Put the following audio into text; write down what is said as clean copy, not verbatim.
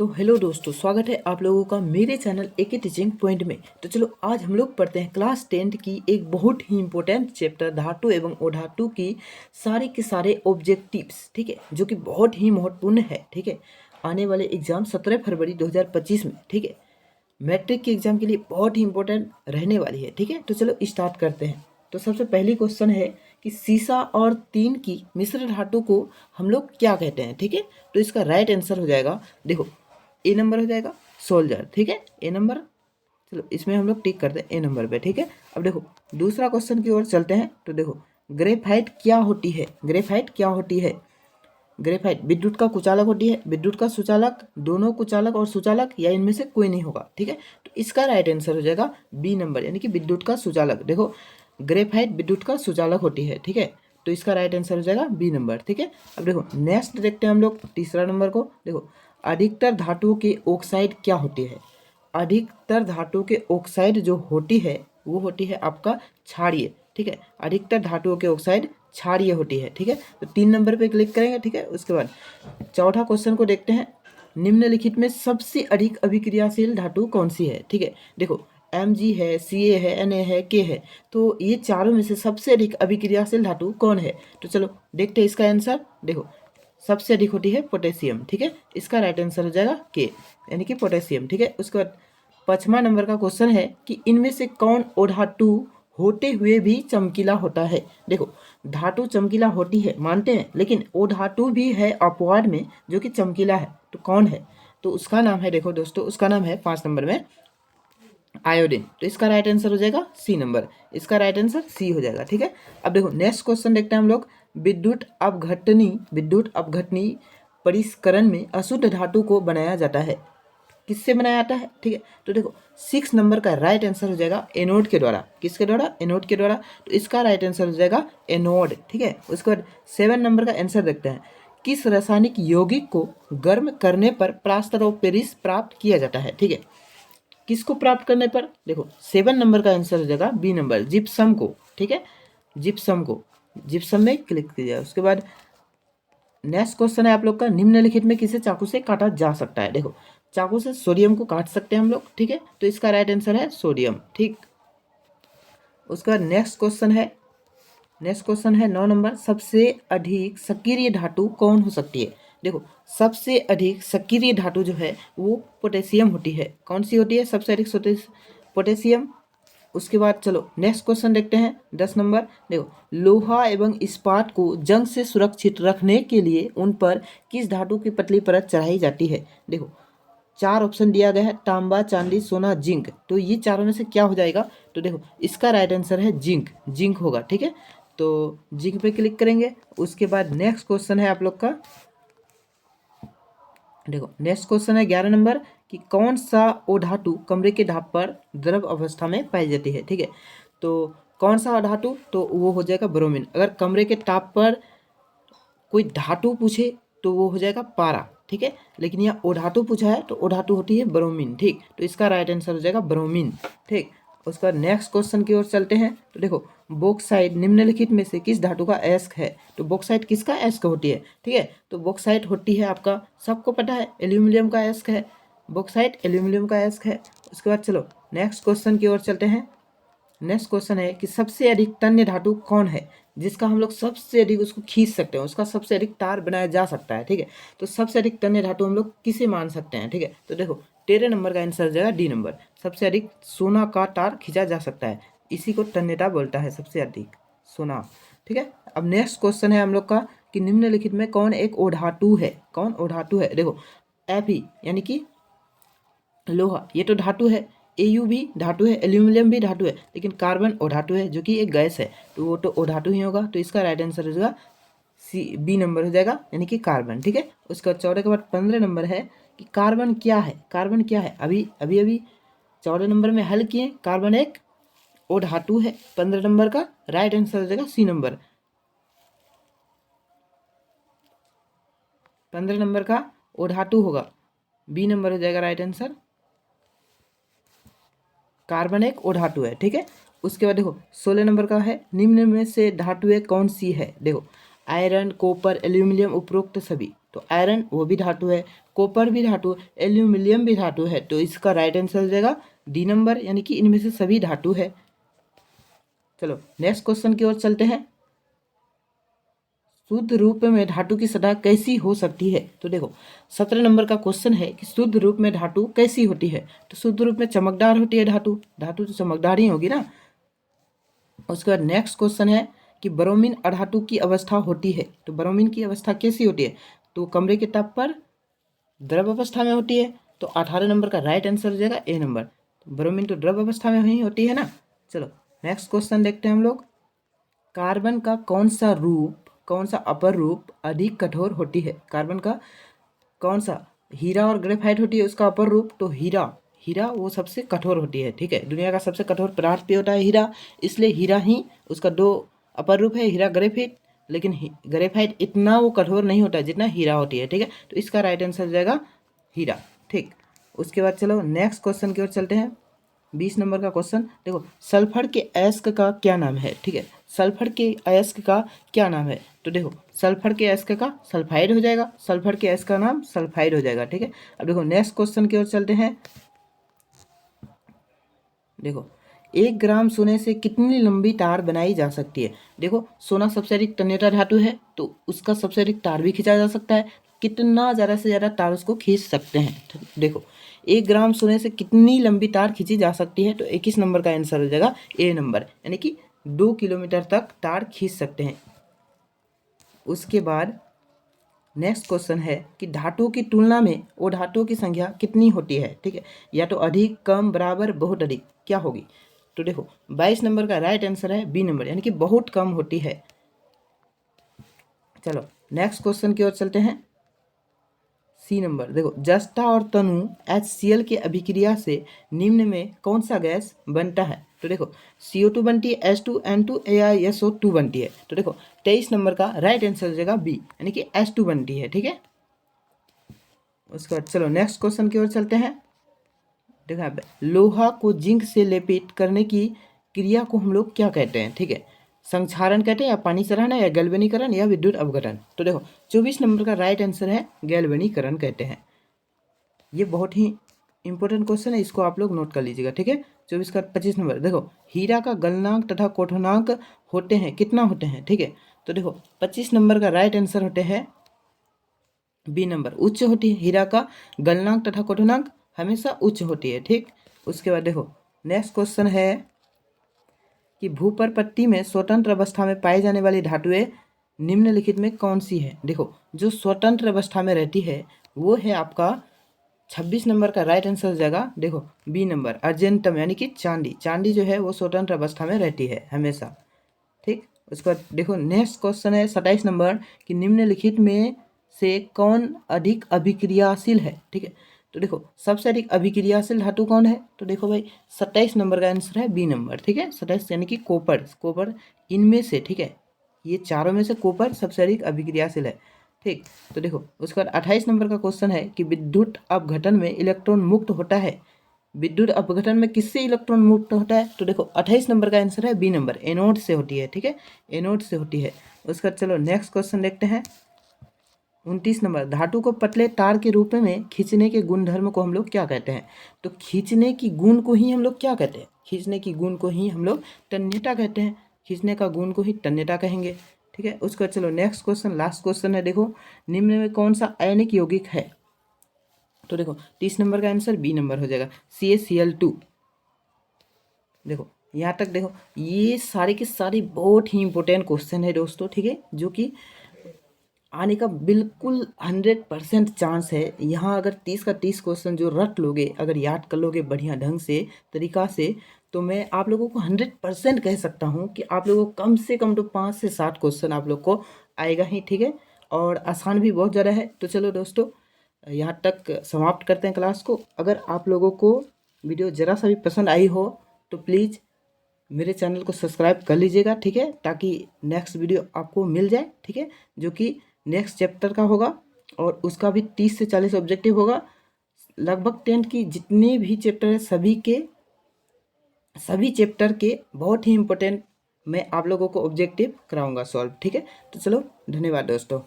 तो हेलो दोस्तों, स्वागत है आप लोगों का मेरे चैनल एके टीचिंग पॉइंट में। तो चलो आज हम लोग पढ़ते हैं क्लास 10 की एक बहुत ही इंपॉर्टेंट चैप्टर धातु एवं अधातु की सारे के सारे ऑब्जेक्टिव्स, ठीक है, जो कि बहुत ही महत्वपूर्ण है। ठीक है, आने वाले एग्जाम 17 फरवरी 2025 में, ठीक है, मैट्रिक के एग्जाम के लिए बहुत ही इंपॉर्टेंट रहने वाली है। ठीक है, तो चलो स्टार्ट करते हैं। तो सबसे पहली क्वेश्चन है कि सीसा और तीन की मिश्र धातु को हम लोग क्या कहते हैं। ठीक है, तो इसका राइट आंसर हो जाएगा, देखो ए नंबर हो जाएगा सोल्जर। ठीक है, ए नंबर, चलो इसमें हम लोग टिक करते हैं ए नंबर पे। ठीक है, अब देखो दूसरा क्वेश्चन की ओर चलते हैं। तो देखो ग्रेफाइट क्या होती है, ग्रेफाइट क्या होती है। ग्रेफाइट विद्युत का कुचालक होती है, विद्युत का सुचालक, दोनों कुचालक और सुचालक, या इनमें से कोई नहीं होगा। ठीक है, तो इसका राइट आंसर हो जाएगा बी नंबर, यानी कि विद्युत का सुचालक। देखो ग्रेफाइट विद्युत का सुचालक होती है। ठीक है, तो इसका राइट आंसर हो जाएगा बी नंबर। ठीक है, अब देखो नेक्स्ट देखते हैं हम लोग तीसरा नंबर को। देखो अधिकतर धातुओं के ऑक्साइड क्या होती है। अधिकतर धातुओं के ऑक्साइड जो होती है वो होती है आपका क्षारीय। ठीक है, अधिकतर धातुओं के ऑक्साइड क्षारीय होती है। ठीक है, तो 3 नंबर पे क्लिक करेंगे। ठीक है, उसके बाद चौथा क्वेश्चन को देखते हैं। निम्नलिखित में सबसे अधिक अभिक्रियाशील धातु कौन सी है। ठीक है, देखो Mg है, Ca है, Na है, K है, तो ये चारों में से सबसे अधिक अभिक्रियाशील धातु कौन है। तो चलो देखते हैं इसका आंसर। देखो सबसे अधिक होती है पोटेशियम। ठीक है, इसका राइट आंसर हो जाएगा के, यानी कि पोटेशियम। ठीक है, उसके बाद 5वां नंबर का क्वेश्चन है कि इनमें से कौन अधातु होते हुए भी चमकीला होता है। देखो धातु चमकीला होती है मानते हैं, लेकिन अधातु भी है अपवाद में जो कि चमकीला है, तो कौन है। तो उसका नाम है, देखो दोस्तों उसका नाम है 5 नंबर में आयोडीन। तो इसका राइट आंसर हो जाएगा सी नंबर, इसका राइट आंसर सी हो जाएगा। ठीक है, अब देखो नेक्स्ट क्वेश्चन देखते हैं हम लोग। विद्युत अपघटनी परिष्करण में अशुद्ध धातु को बनाया जाता है, किससे बनाया जाता है। ठीक है, तो देखो 6 नंबर का राइट आंसर हो जाएगा एनोड के द्वारा। किसके द्वारा, एनोड के द्वारा, तो इसका राइट आंसर हो जाएगा एनोड। ठीक है, उसके बाद 7 नंबर का आंसर देखते हैं। किस रासायनिक यौगिक को गर्म करने पर प्लास्टर ऑफ पेरिस प्राप्त किया जाता है। ठीक है, किसको प्राप्त करने पर, देखो 7 नंबर का आंसर हो जाएगा बी नंबर, जिप्सम को। ठीक है, जिप्सम को, जिप्सम में क्लिक कीजिए। उसके बाद नेक्स्ट क्वेश्चन है आप लोग का, निम्नलिखित में किसे चाकू से काटा जा सकता है। देखो चाकू से सोडियम को काट सकते हैं हम लोग। ठीक है, तो इसका राइट आंसर है सोडियम। ठीक, उसका नेक्स्ट क्वेश्चन है, नेक्स्ट क्वेश्चन है 9 नंबर, सबसे अधिक सक्रिय धातु कौन हो सकती है। देखो सबसे अधिक सक्रिय धातु जो है वो पोटेशियम होती है। कौन सी होती है सबसे अधिक, पोटेशियम। उसके बाद चलो नेक्स्ट क्वेश्चन देखते हैं 10 नंबर। देखो लोहा एवं इस्पात को जंग से सुरक्षित रखने के लिए उन पर किस धातु की पतली परत चढ़ाई जाती है। देखो 4 ऑप्शन दिया गया है, तांबा, चांदी, सोना, जिंक। तो ये चारों में से क्या हो जाएगा, तो देखो इसका राइट आंसर है जिंक, जिंक होगा। ठीक है, तो जिंक पे क्लिक करेंगे। उसके बाद नेक्स्ट क्वेश्चन है आप लोग का, देखो नेक्स्ट क्वेश्चन है 11 नंबर कि कौन सा अधातु कमरे के ढाप पर द्रव अवस्था में पाई जाती है। ठीक है, तो कौन सा अधातु, तो वो हो जाएगा ब्रोमीन। अगर कमरे के ताप पर कोई धातु पूछे तो वो हो जाएगा पारा। ठीक है, लेकिन यहाँ अधातु पूछा है तो अधातु होती है ब्रोमीन। ठीक, तो इसका राइट आंसर हो जाएगा ब्रोमीन। ठीक, उसका नेक्स्ट क्वेश्चन की ओर चलते हैं। तो देखो बॉक्साइट निम्नलिखित में से किस धातु का अयस्क है। तो बॉक्साइट किसका अयस्क होती है। ठीक है, तो बॉक्साइट होती है आपका, सबको पता है, एल्यूमिनियम का अयस्क है। बॉक्साइट एल्यूमिनियम का अयस्क है। उसके बाद चलो नेक्स्ट क्वेश्चन की ओर चलते हैं। नेक्स्ट क्वेश्चन है कि सबसे अधिक तन्य धातु कौन है, जिसका हम लोग सबसे अधिक उसको खींच सकते हैं, उसका सबसे अधिक तार बनाया जा सकता है। ठीक है, तो सबसे अधिक तन्य धातु हम लोग किसे मान सकते हैं। ठीक है, तो देखो 13 नंबर का आंसर हो जाएगा डी नंबर, सबसे अधिक सोना का तार खींचा जा सकता है, इसी को तन्यता बोलता है, सबसे अधिक सोना। ठीक है, अब नेक्स्ट क्वेश्चन है हम लोग का कि निम्नलिखित में कौन एक अधातु है, कौन अधातु है। देखो Fe यानी कि लोहा, ये तो धातु है, Au भी धातु है, एल्यूमिनियम भी धातु है, लेकिन कार्बन अधातु है जो कि एक गैस है, तो वो तो अधातु ही होगा। तो इसका राइट आंसर हो जाएगा सी, बी नंबर हो जाएगा, यानी कि कार्बन। ठीक है, उसका 14 के बाद 15 नंबर है कि कार्बन क्या है, कार्बन क्या है। अभी अभी अभी 14 नंबर में हल किए, कार्बन एक अधातु है। 15 नंबर का राइट आंसर हो जाएगा सी नंबर, 15 नंबर का अधातु होगा, बी नंबर हो जाएगा राइट आंसर, कार्बन एक अधातु है। ठीक है, उसके बाद देखो 16 नंबर का है, निम्न में से धातुएं कौन सी है। देखो आयरन, कॉपर, एल्यूमिनियम, उपरोक्त सभी। तो आयरन वो भी धातु है, कॉपर भी धातु, एल्यूमिनियम भी धातु है। तो इसका राइट आंसर हो जाएगा डी नंबर, यानी कि इनमें से सभी धातु है। चलो नेक्स्ट क्वेश्चन की ओर चलते हैं। शुद्ध रूप में धातु की सतह कैसी हो सकती है? तो देखो 17 नंबर का क्वेश्चन है कि शुद्ध रूप में धातु कैसी होती है। तो शुद्ध रूप में चमकदार होती है धातु, धातु तो चमकदार ही होगी ना। उसके बाद नेक्स्ट क्वेश्चन है कि ब्रोमीन अधातु की अवस्था होती है। तो ब्रोमीन की अवस्था कैसी होती है? तो कमरे के ताप पर द्रव अवस्था में होती है। तो 18 नंबर का राइट आंसर हो जाएगा ए नंबर। तो ब्रोमीन तो द्रव अवस्था में ही होती है ना। चलो नेक्स्ट क्वेश्चन देखते हैं हम लोग। कार्बन का कौन सा अपर रूप अधिक कठोर होती है? कार्बन का कौन सा, हीरा और ग्रेफाइट होती है उसका अपर रूप। तो हीरा वो सबसे कठोर होती है, ठीक है। दुनिया का सबसे कठोर पदार्थ भी होता है हीरा, इसलिए हीरा ही उसका दो अपर रूप है, हीरा ग्रेफाइट। लेकिन ग्रेफाइट इतना वो कठोर नहीं होता है जितना हीरा होती है, ठीक है। तो इसका राइट आंसर हो जाएगा हीरा, ठीक। उसके बाद चलो नेक्स्ट क्वेश्चन की ओर चलते हैं। 20 नंबर का क्वेश्चन देखो, सल्फर के अयस्क का क्या नाम है? ठीक है, सल्फर के अयस्क का क्या नाम है? तो देखो सल्फर के अयस्क का सल्फाइड हो जाएगा, सल्फर के अयस्क का नाम सल्फाइड हो जाएगा, ठीक है। अब देखो नेक्स्ट क्वेश्चन की ओर चलते हैं। देखो 1 ग्राम सोने से कितनी लंबी तार बनाई जा सकती है? देखो सोना सबसे अधिक तन्यता धातु है, तो उसका सबसे अधिक तार भी खींचा जा सकता है। कितना ज़्यादा से ज़्यादा तार उसको खींच सकते हैं? तो देखो 1 ग्राम सोने से कितनी लंबी तार खींची जा सकती है? तो 21 नंबर का आंसर हो जाएगा ए नंबर, यानी कि 2 किलोमीटर तक तार खींच सकते हैं। उसके बाद नेक्स्ट क्वेश्चन है कि धातुओं की तुलना में अधातुओं की संख्या कितनी होती है? ठीक है, या तो अधिक, कम, बराबर, बहुत अधिक, क्या होगी? तो देखो 22 नंबर का राइट आंसर है बी नंबर, यानी कि बहुत कम होती है। चलो नेक्स्ट क्वेश्चन की ओर चलते हैं। सी नंबर देखो, जस्ता और तनु HCl की अभिक्रिया से निम्न में कौन सा गैस बनता है? तो देखो CO2 बनती है, H2, N2, AiSO2 बनती है। तो देखो 23 नंबर का राइट आंसर हो जाएगा बी, यानी कि H2 बनती है, ठीक है। उसके बाद चलो नेक्स्ट क्वेश्चन की ओर चलते हैं। देखो यहाँ पे लोहा को जिंक से लेपित करने की क्रिया को हम लोग क्या कहते हैं? ठीक है, संक्षारण कहते हैं, या पानी चढ़ाना, या गैल्वेनीकरण, या विद्युत अपघटन। तो देखो 24 नंबर का राइट आंसर है गैल्वेनीकरण कहते हैं। ये बहुत ही इंपॉर्टेंट क्वेश्चन है, इसको आप लोग नोट कर लीजिएगा, ठीक है। 24 का 25 नंबर देखो, हीरा का गलनांक तथा कोठनांक होते हैं, कितना होते हैं? ठीक है, तो देखो 25 नंबर का राइट आंसर होते हैं बी नंबर, उच्च होती है। हीरा का गलनांक तथा कोठनांक हमेशा उच्च होती है, ठीक। उसके बाद देखो नेक्स्ट क्वेश्चन है कि भूपर पट्टी में स्वतंत्र अवस्था में पाई जाने वाली धातुएं निम्नलिखित में कौन सी है? देखो जो स्वतंत्र अवस्था में रहती है वो है आपका 26 नंबर का राइट आंसर हो जाएगा देखो बी नंबर, अर्जेंटम, यानी कि चांदी। चांदी जो है वो स्वतंत्र अवस्था में रहती है हमेशा, ठीक। उसके बाद देखो नेक्स्ट क्वेश्चन है 27 नंबर कि निम्नलिखित में से कौन अधिक अभिक्रियाशील है? ठीक है, तो देखो सबसे अधिक अभिक्रियाशील धातु कौन है? तो देखो भाई 27 नंबर का आंसर है बी नंबर, ठीक है। 27 यानी कि कॉपर इनमें से, ठीक है, ये चारों में से कॉपर सबसे अधिक अभिक्रियाशील है, ठीक। तो देखो उसके बाद 28 नंबर का क्वेश्चन है कि विद्युत अपघटन में इलेक्ट्रॉन मुक्त होता है। विद्युत अपघटन में किससे इलेक्ट्रॉन मुक्त होता है? तो देखो 28 नंबर का आंसर है बी नंबर, एनोड से होती है, ठीक है, एनोड से होती है। उसका चलो नेक्स्ट क्वेश्चन देखते हैं। 29 नंबर, धातु को पतले तार के रूप में खींचने के गुणधर्म को हम लोग क्या कहते हैं? तो खींचने की गुण को ही हम लोग क्या कहते हैं? खींचने की गुण को ही हम लोग तन्यता कहते हैं, खींचने का गुण को ही तन्यता कहेंगे, ठीक है। उसका चलो नेक्स्ट क्वेश्चन, लास्ट क्वेश्चन है। देखो निम्न में कौन सा आयनिक यौगिक है? तो देखो 30 नंबर का आंसर बी नंबर हो जाएगा, CaCl2। देखो यहाँ तक देखो ये सारे के सारे बहुत ही इंपॉर्टेंट क्वेश्चन है दोस्तों, ठीक है, जो कि आने का बिल्कुल 100% चांस है। यहाँ अगर 30 का 30 क्वेश्चन जो रट लोगे, अगर याद कर लोगे बढ़िया ढंग से, तरीका से, तो मैं आप लोगों को 100% कह सकता हूँ कि आप लोगों को कम से कम तो 5 से 7 क्वेश्चन आप लोग को आएगा ही, ठीक है। और आसान भी बहुत ज़्यादा है। तो चलो दोस्तों यहाँ तक समाप्त करते हैं क्लास को। अगर आप लोगों को वीडियो ज़रा सा भी पसंद आई हो तो प्लीज़ मेरे चैनल को सब्सक्राइब कर लीजिएगा, ठीक है, ताकि नेक्स्ट वीडियो आपको मिल जाए, ठीक है, जो कि नेक्स्ट चैप्टर का होगा और उसका भी 30 से 40 ऑब्जेक्टिव होगा। लगभग 10 की जितने भी चैप्टर है सभी चैप्टर के बहुत ही इम्पोर्टेंट मैं आप लोगों को ऑब्जेक्टिव कराऊंगा सॉल्व, ठीक है। तो चलो धन्यवाद दोस्तों।